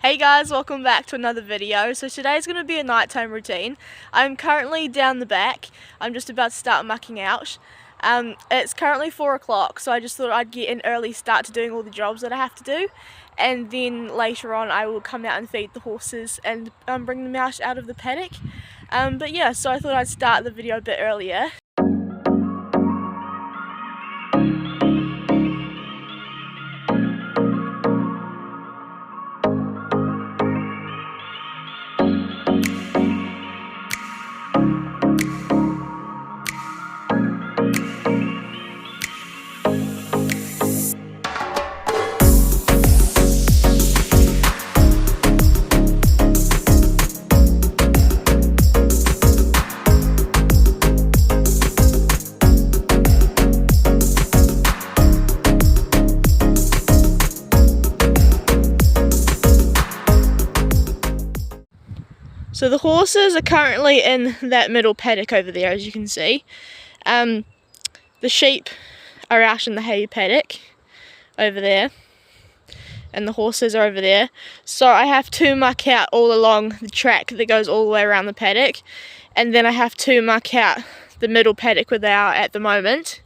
Hey guys, welcome back to another video. So today's going to be a nighttime routine. I'm currently down the back. I'm just about to start mucking out. It's currently 4 o'clock, so I just thought I'd get an early start to doing all the jobs that I have to do. And then later on I will come out and feed the horses and bring them out of the paddock. But yeah, so I thought I'd start the video a bit earlier. So the horses are currently in that middle paddock over there, as you can see. The sheep are out in the hay paddock over there, and the horses are over there. So I have to muck out all along the track that goes all the way around the paddock, and then I have to muck out the middle paddock where they are at the moment,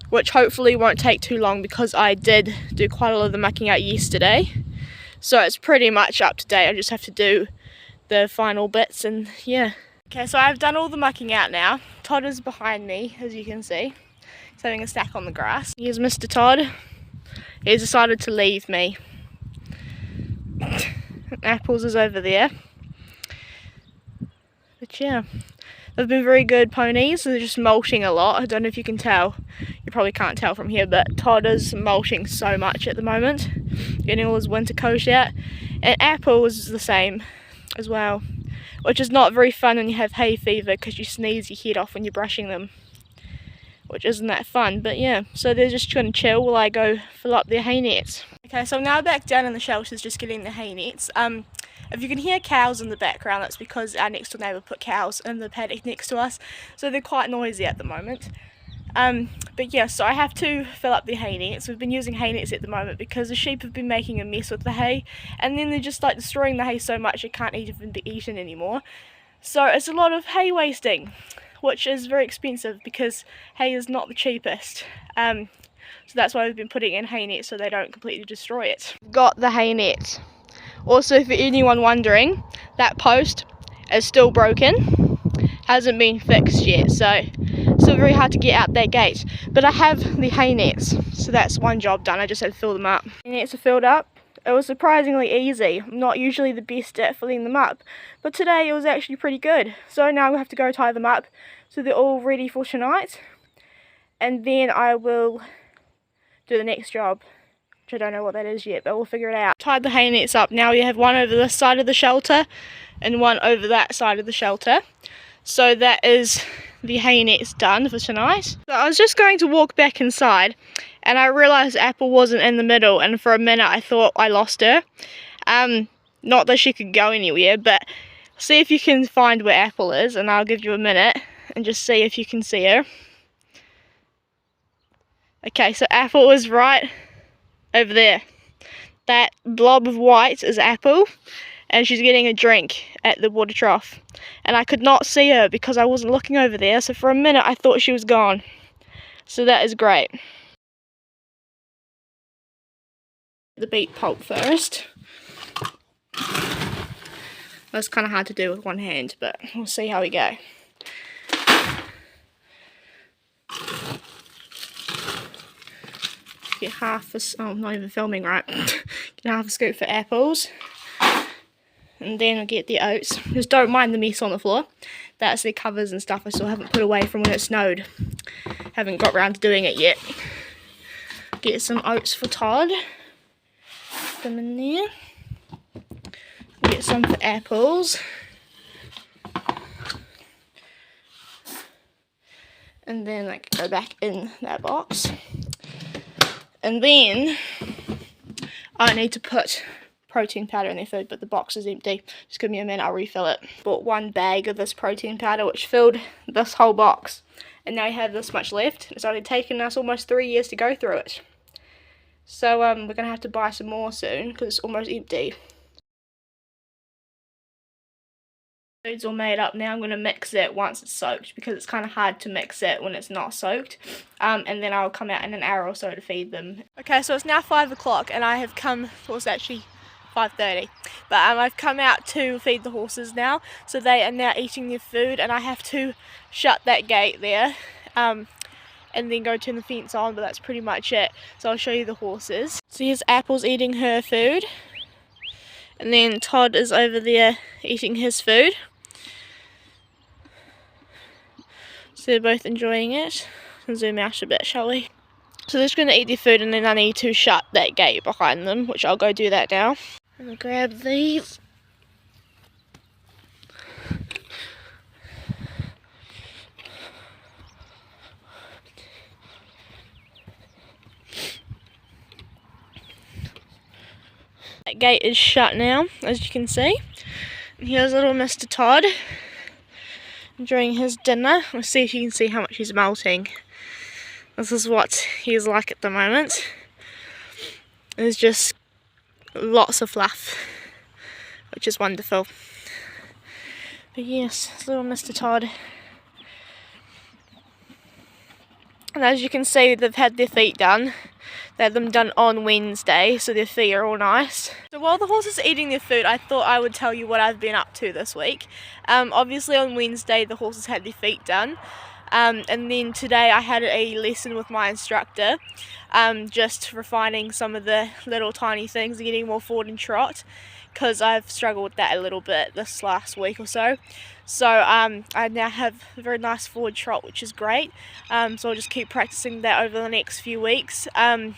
which hopefully won't take too long because I did do quite a lot of the mucking out yesterday. So it's pretty much up to date. I just have to do the final bits, and yeah. Okay, so I've done all the mucking out now. Todd is behind me, as you can see. He's having a snack on the grass. Here's Mr. Todd. He's decided to leave me. Apples is over there. But yeah, they've been very good ponies. They're just molting a lot. I don't know if you can tell. You probably can't tell from here, but Todd is molting so much at the moment, getting all his winter coat out. And Apple is the same as well, which is not very fun when you have hay fever because you sneeze your head off when you're brushing them, which isn't that fun. But yeah, so they're just trying to chill while I go fill up their hay nets. Okay, so I'm now back down in the shelters just getting the hay nets. If you can hear cows in the background, that's because our next door neighbour put cows in the paddock next to us, so they're quite noisy at the moment. But yeah, so I have to fill up the hay nets. We've been using hay nets at the moment because the sheep have been making a mess with the hay, and then they're just like destroying the hay so much it can't even be eaten anymore. So it's a lot of hay wasting, which is very expensive because hay is not the cheapest. So that's why we've been putting in hay nets so they don't completely destroy it. Got the hay net. Also, for anyone wondering, that post is still broken. Hasn't been fixed yet, so still very hard to get out that gate. But I have the hay nets, so that's one job done. I just had to fill them up. The nets are filled up. It was surprisingly easy. I'm not usually the best at filling them up, but today it was actually pretty good. So now we have to go tie them up so they're all ready for tonight, and then I will do the next job, which I don't know what that is yet, but we'll figure it out. Tied the hay nets up. Now we have one over this side of the shelter and one over that side of the shelter. So that is the hay nets done for tonight. So I was just going to walk back inside and I realised Apple wasn't in the middle, and for a minute I thought I lost her. Not that she could go anywhere, but see if you can find where Apple is, and I'll give you a minute and just see if you can see her. Okay, so Apple is right over there. That blob of white is Apple, and she's getting a drink at the water trough. And I could not see her because I wasn't looking over there, so for a minute I thought she was gone. So that is great. The beet pulp first. That's kind of hard to do with one hand, but we'll see how we go. Get half a, oh, I'm not even filming right. Get half a scoop for apples. And then I'll get the oats. Just don't mind the mess on the floor. That's the covers and stuff I still haven't put away from when it snowed. Haven't got round to doing it yet. Get some oats for Todd. Put them in there. Get some for apples. And then I can go back in that box. And then I need to put protein powder in their food, but the box is empty. Just give me a minute, I'll refill it. Bought one bag of this protein powder, which filled this whole box. And now I have this much left. It's only taken us almost 3 years to go through it. So we're going to have to buy some more soon because it's almost empty. Food's all made up now. I'm going to mix it once it's soaked because it's kind of hard to mix it when it's not soaked. And then I'll come out in an hour or so to feed them. Okay, so it's now 5 o'clock and I have come, well, it's actually 5:30, but I've come out to feed the horses now. So they are now eating their food and I have to shut that gate there and then go turn the fence on, but that's pretty much it. So I'll show you the horses. So here's Apple's eating her food and then Todd is over there eating his food. So they're both enjoying it. And zoom out a bit, shall we? So they're just going to eat their food and then I need to shut that gate behind them, which I'll go do that now. I'm going to grab these. That gate is shut now, as you can see. And here's little Mr. Todd enjoying his dinner. Let's see if you can see how much he's melting. This is what he's like at the moment. There's just lots of fluff, which is wonderful. But yes, little Mr. Todd. And as you can see, they've had their feet done. They had them done on Wednesday, so their feet are all nice. So while the horses are eating their food, I thought I would tell you what I've been up to this week. Obviously on Wednesday the horses had their feet done. And then today I had a lesson with my instructor, just refining some of the little tiny things and getting more forward and trot, because I've struggled with that a little bit this last week or so. So I now have a very nice forward trot, which is great. So I'll just keep practicing that over the next few weeks. And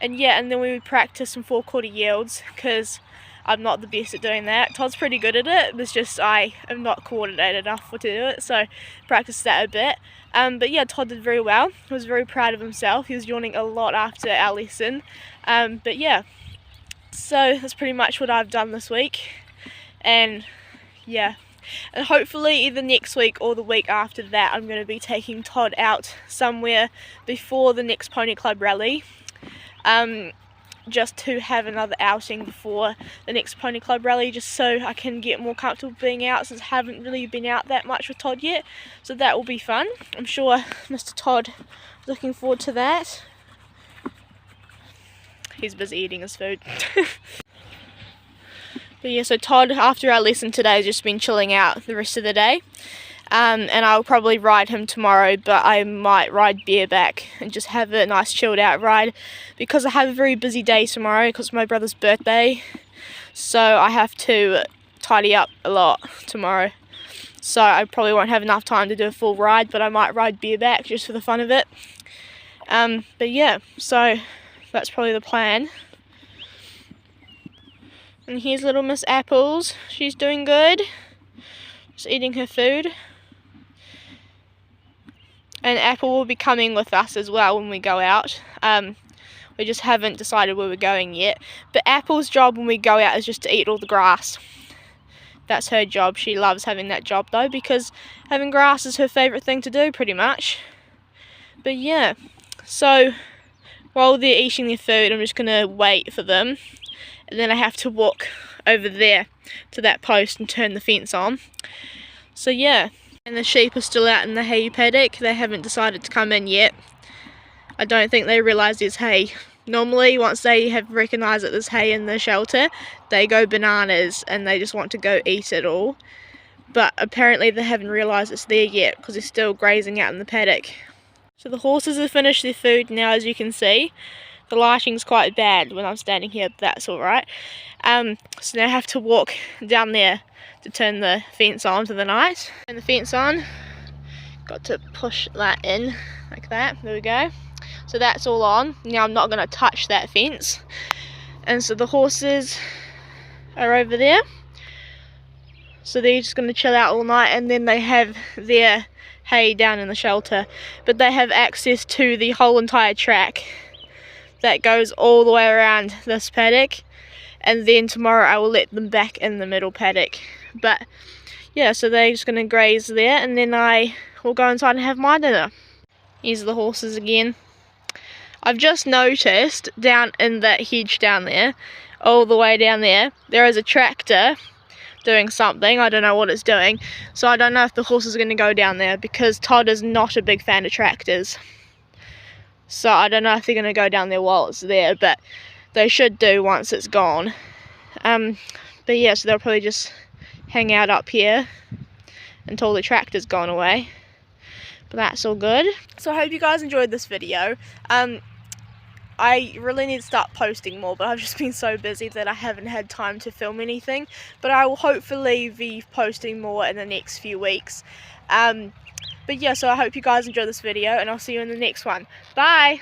yeah, and then we would practice some forequarter yields, because I'm not the best at doing that. Todd's pretty good at it, it's just I am not coordinated enough to do it, so practice that a bit. But yeah, Todd did very well. He was very proud of himself. He was yawning a lot after our lesson. But yeah, so that's pretty much what I've done this week. And yeah, and hopefully either next week or the week after that I'm going to be taking Todd out somewhere before the next Pony Club rally. Just to have another outing before the next Pony Club rally, just so I can get more comfortable being out, since I haven't really been out that much with Todd yet. So that will be fun. I'm sure Mr. Todd is looking forward to that. He's busy eating his food. But yeah, so Todd, after our lesson today, has just been chilling out the rest of the day. And I'll probably ride him tomorrow, but I might ride bareback and just have a nice chilled out ride, because I have a very busy day tomorrow because it's my brother's birthday. So I have to tidy up a lot tomorrow. So I probably won't have enough time to do a full ride, but I might ride bareback just for the fun of it. But yeah, so that's probably the plan. And here's little Miss Apples. She's doing good. Just eating her food. And Apple will be coming with us as well when we go out. We just haven't decided where we're going yet. But Apple's job when we go out is just to eat all the grass. That's her job. She loves having that job though, because having grass is her favourite thing to do pretty much. But yeah, so while they're eating their food, I'm just going to wait for them. And then I have to walk over there to that post and turn the fence on. So yeah. And the sheep are still out in the hay paddock. They haven't decided to come in yet. I don't think they realise there's hay. Normally, once they have recognised that there's hay in the shelter, they go bananas and they just want to go eat it all. But apparently they haven't realised it's there yet, because they're still grazing out in the paddock. So the horses have finished their food now, as you can see. The lighting's quite bad when I'm standing here, but that's alright. So now I have to walk down there to turn the fence on for the night. Turn the fence on. Got to push that in like that. There we go. So that's all on. Now I'm not going to touch that fence. And so the horses are over there. So they're just going to chill out all night, and then they have their hay down in the shelter. But they have access to the whole entire track that goes all the way around this paddock. And then tomorrow I will let them back in the middle paddock. But yeah, so they're just going to graze there, and then I will go inside and have my dinner. Here's the horses again. I've just noticed down in that hedge down there, all the way down there, there is a tractor doing something. I don't know what it's doing, so I don't know if the horse is going to go down there, because Todd is not a big fan of tractors. So I don't know if they're going to go down there while it's there, but they should do once it's gone. But yeah, so they'll probably just hang out up here until the tractor's gone away. But that's all good. So I hope you guys enjoyed this video. I really need to start posting more, but I've just been so busy that I haven't had time to film anything. But I will hopefully be posting more in the next few weeks. But yeah, so I hope you guys enjoy this video, and I'll see you in the next one. Bye!